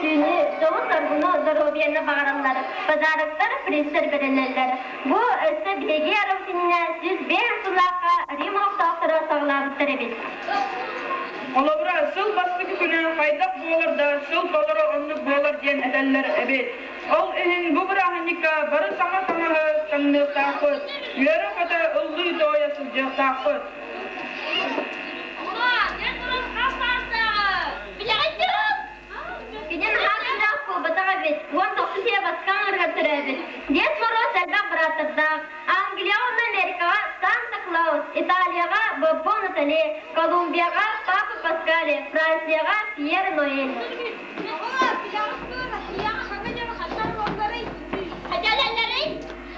tüyünü, dolu sorgunu zorobiyana bağırırlar. Pazarlıklar presler verenler. Bu ise bilgi yarımsınına siz bir sulaka Rim haftaftara sağlamıştır evet. Olabra sıl bastığı günü haydak boğulur da sıl boğulur onluk boğulur diyen edeller evet. Ol ehin bu bırakınika barı sama samağı sanlığı takut. Yörü kata ıldığı doğyasız cıh takut. Giden hakkında kubatı evet. Uan tokusiye baskan ırgatır evet. Dies moro selga bıratırda. Angliya ve Amerika Santa Claus, İtalya'ga Babbo Natali, Kolombiya'ga Papa Pascale, Fransa'ga Pierre Noël.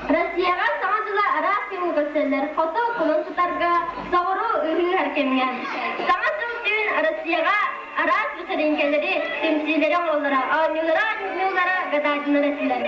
Rusya'ga sağcıla Aras kimi gösterler. Foto kulun tutarga savuru ürün herkemgen. Sağcım tüyün Rusya'ga Aras bütün temsilcileri oğullara, anılara gadacını resiler.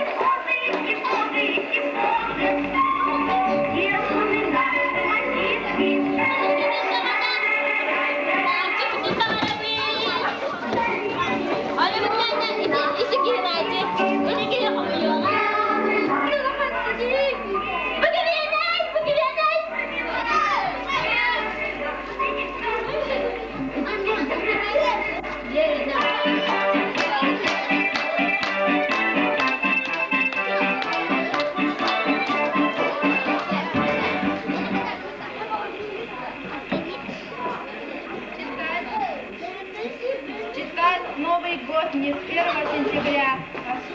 Новый год не с 1 сентября, а с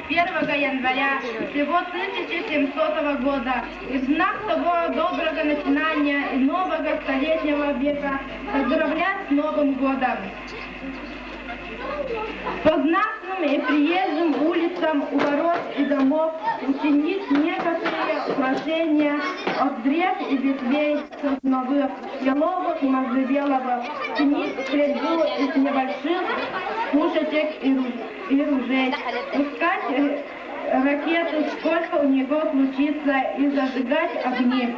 1 января всего 1700 года. И в знак того доброго начинания и нового столетнего века поздравлять с Новым годом. По знатным и приезжим улицам у ворот и домов учинить некоторые украшения от древ и ветвей сосновых, еловых и можжевеловых, чинить стрельбу из небольших пушечек и ружей, пускать ракеты, сколько у него случится, и зажигать огни.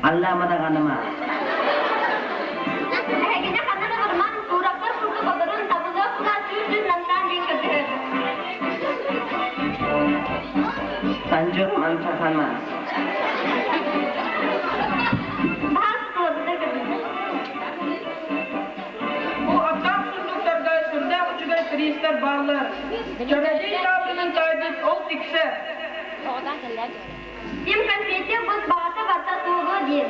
Allamada kanıma. Egine kadını vurman, uğraklar kurdu kodurun, tabuzak kula sürdün landan din kötüler. Tanjuk mantakama. Bahar tutuğunda kötüler. Bu atam sunduklarda sunda uçuda krisler bağlar. Çöredeyi tavrının taybet ol tikse. Tim konfeti bus bahasa bahasa tuğu değil.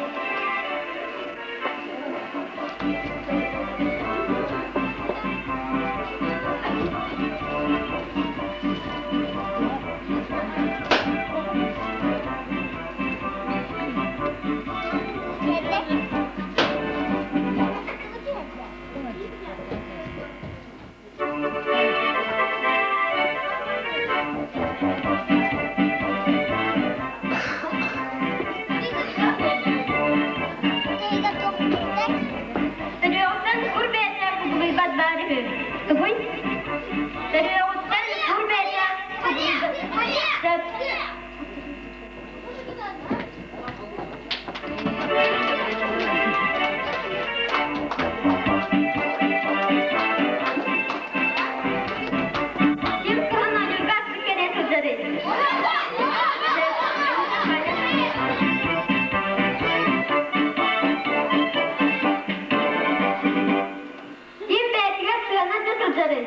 Teriyoktan urbeta kubulibat barihu. Tubuy? Teriyoktan urbeta kubulibat. Tim kahana yurgat sikere sudare. Tim betiga sığana sudare.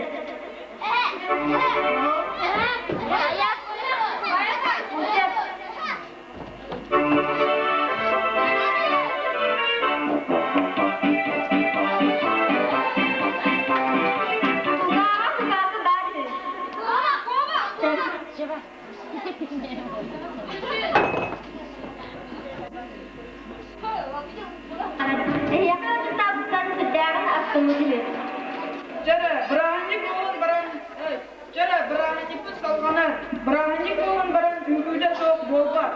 Jere berani kulun baran. Jere berani pun salgana. Berani kulun baran ümüde sok bolba.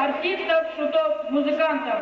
артистов, шутов, музыкантов.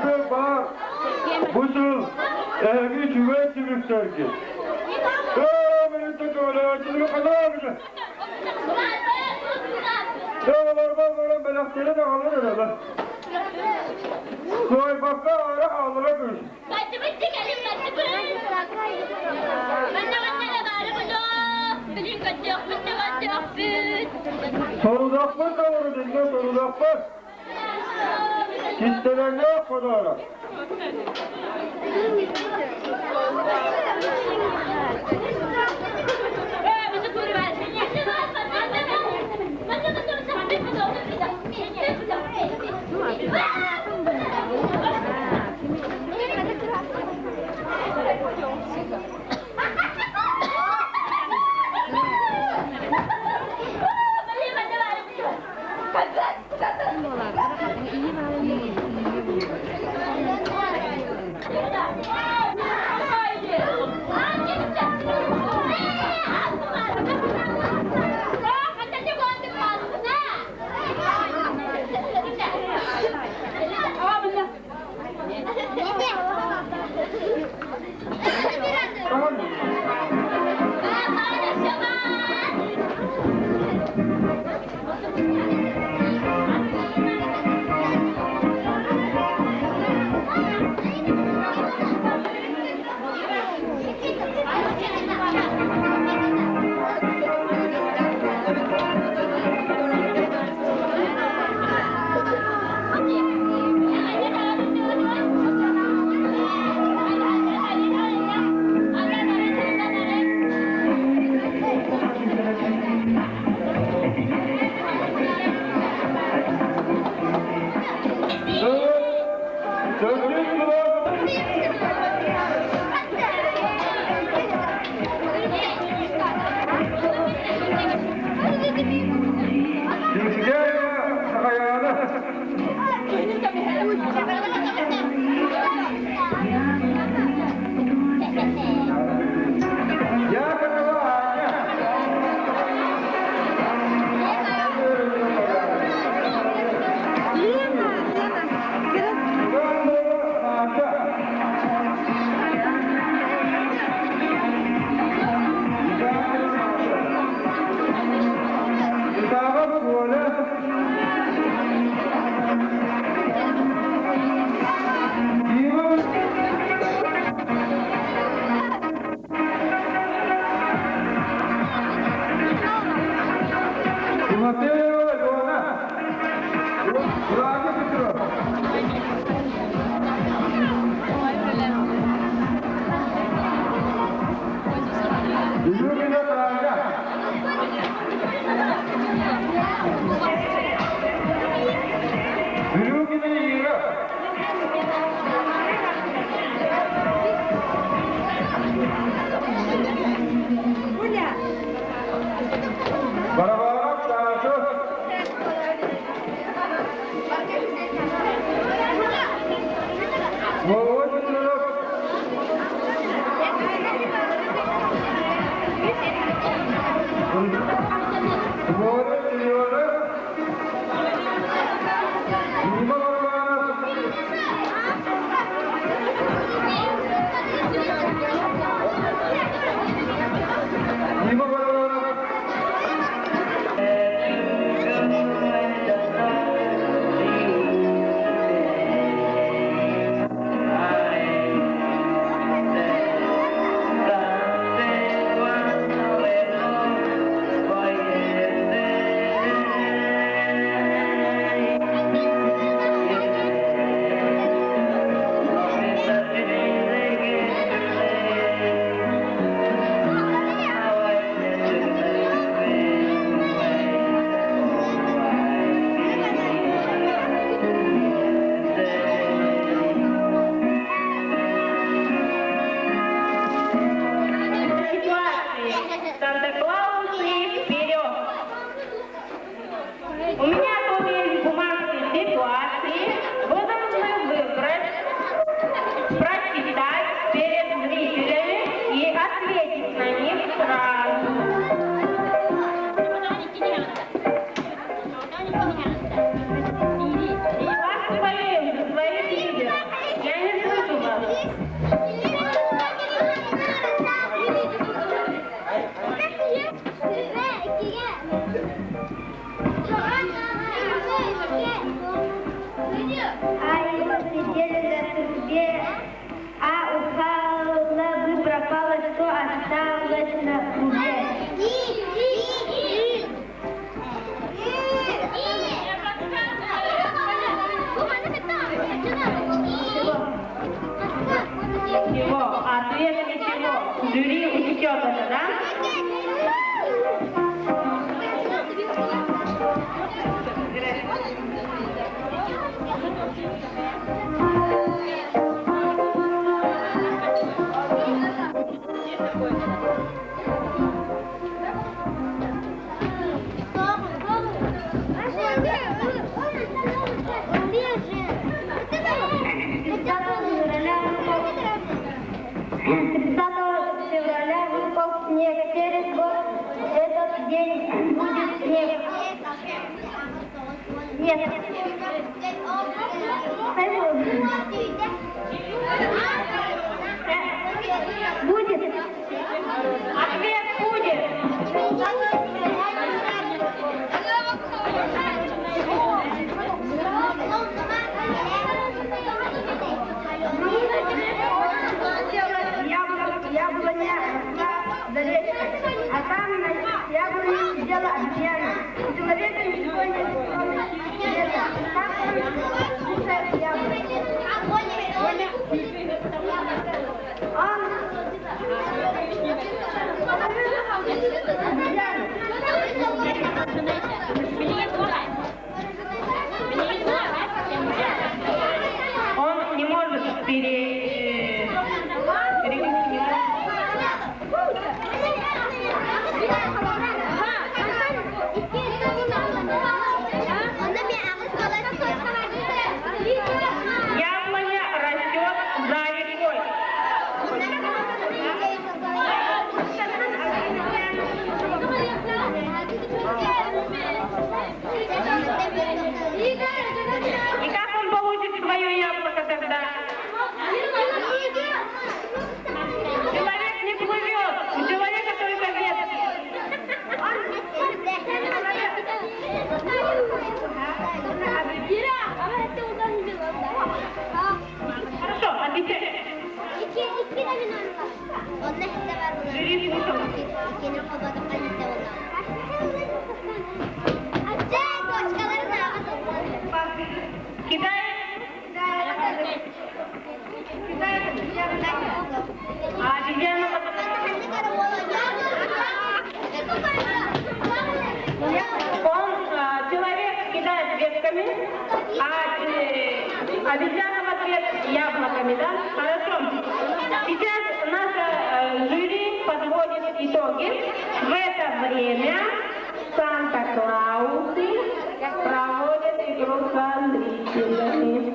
Bırakı bak. Busul. Evi cüve sürükler ki. Beni de böyle acılı kadar güzel. Dağlar bağlar belakları da alır öyle. Soy bakka ara ağlara gör. Sorudak mı kavuru dinle sorudak mı? Kisteler ne yapmadı ara? Ответ ничего. Жюри учтет это, да? Февраля выпал снег. Через год этот день будет снег. Нет. Будет. Ответ будет. Яблоня росла далеко, а там на яблоне сидела обезьяна. У человека ничего не было. Как он кушает яблоко? Он не может перейти. Яблоня растет за рекой. И как он получит свое яблоко тогда? Человек не плывет, у человека только ветки. Хорошо, отвечай. Жюри слушал. Китай. А обезьяна человек кидает ветками, а обезьяна в ответ яблоками, да? Хорошо. Сейчас наша жюри подводит итоги. В это время Санта-Клаусы проводят игру со зрителями.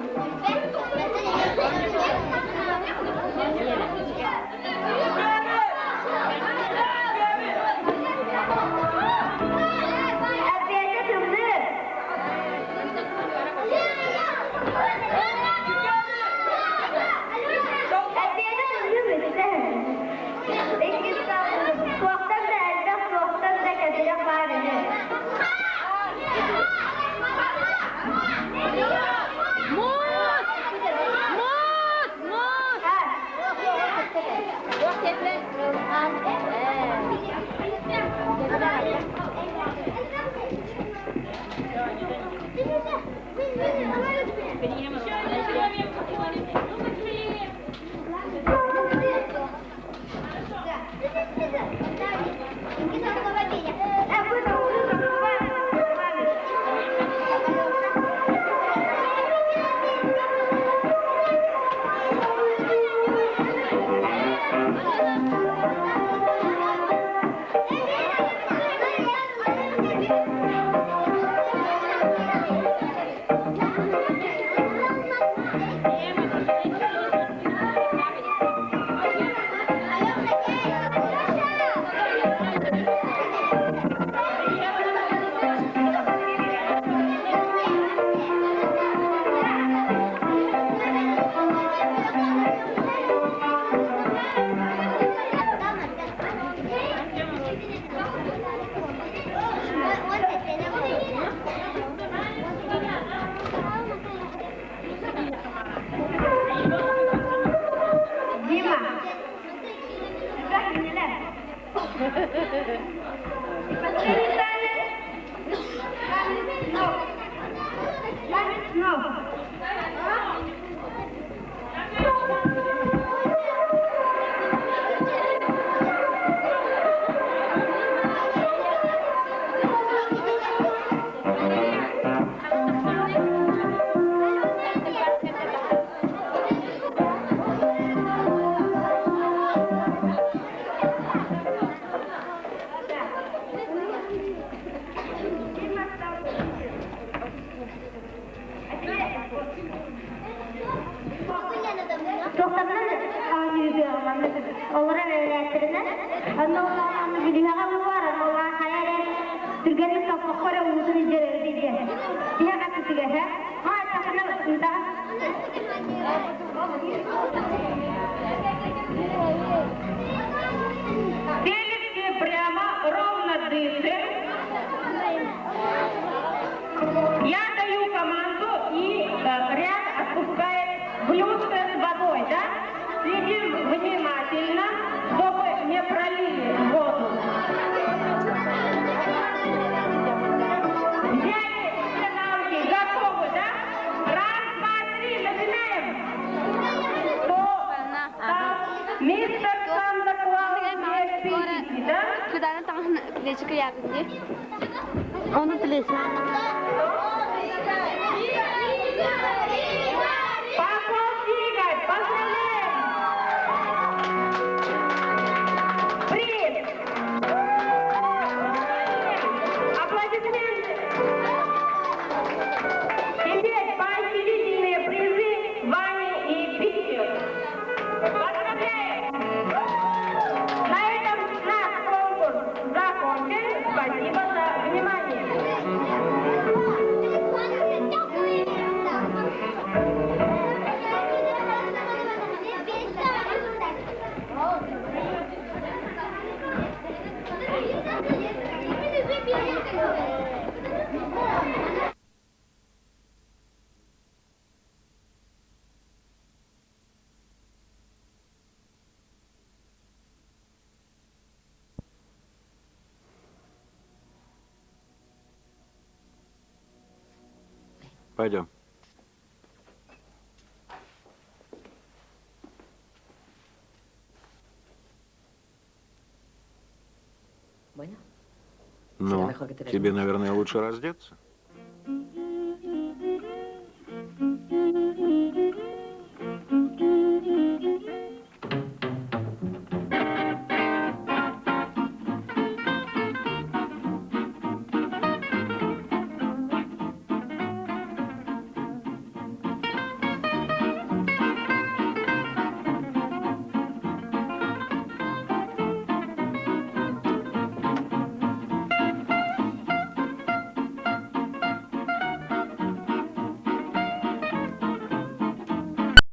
Tohtamdan yüzü alanı onlara verilene. Anne biliyor var. Allah hayal Türkiye'nin toprakları uzun inceleri diye. Diye katılıyor ha. Ha takına da. Делите прямо ровно дышим. Я даю команду и ряд отпускает блюдце с водой, да? Следим внимательно, чтобы не пролили воду. Взяли все на руки, готовы, да? Раз, два, три, начинаем. Мистер Санта-Клаус здесь пишите, да? Кудanya tangan pleci kıyafet diye. Onu pleci. Пошел двигать, поздравляем! Приз! Аплодисменты! Теперь поощрительные призы Ване и Питер. Поздравляем! На этом наш конкурс закончен. Спасибо за внимание. Пойдем. Ну, тебе, наверное, лучше раздеться.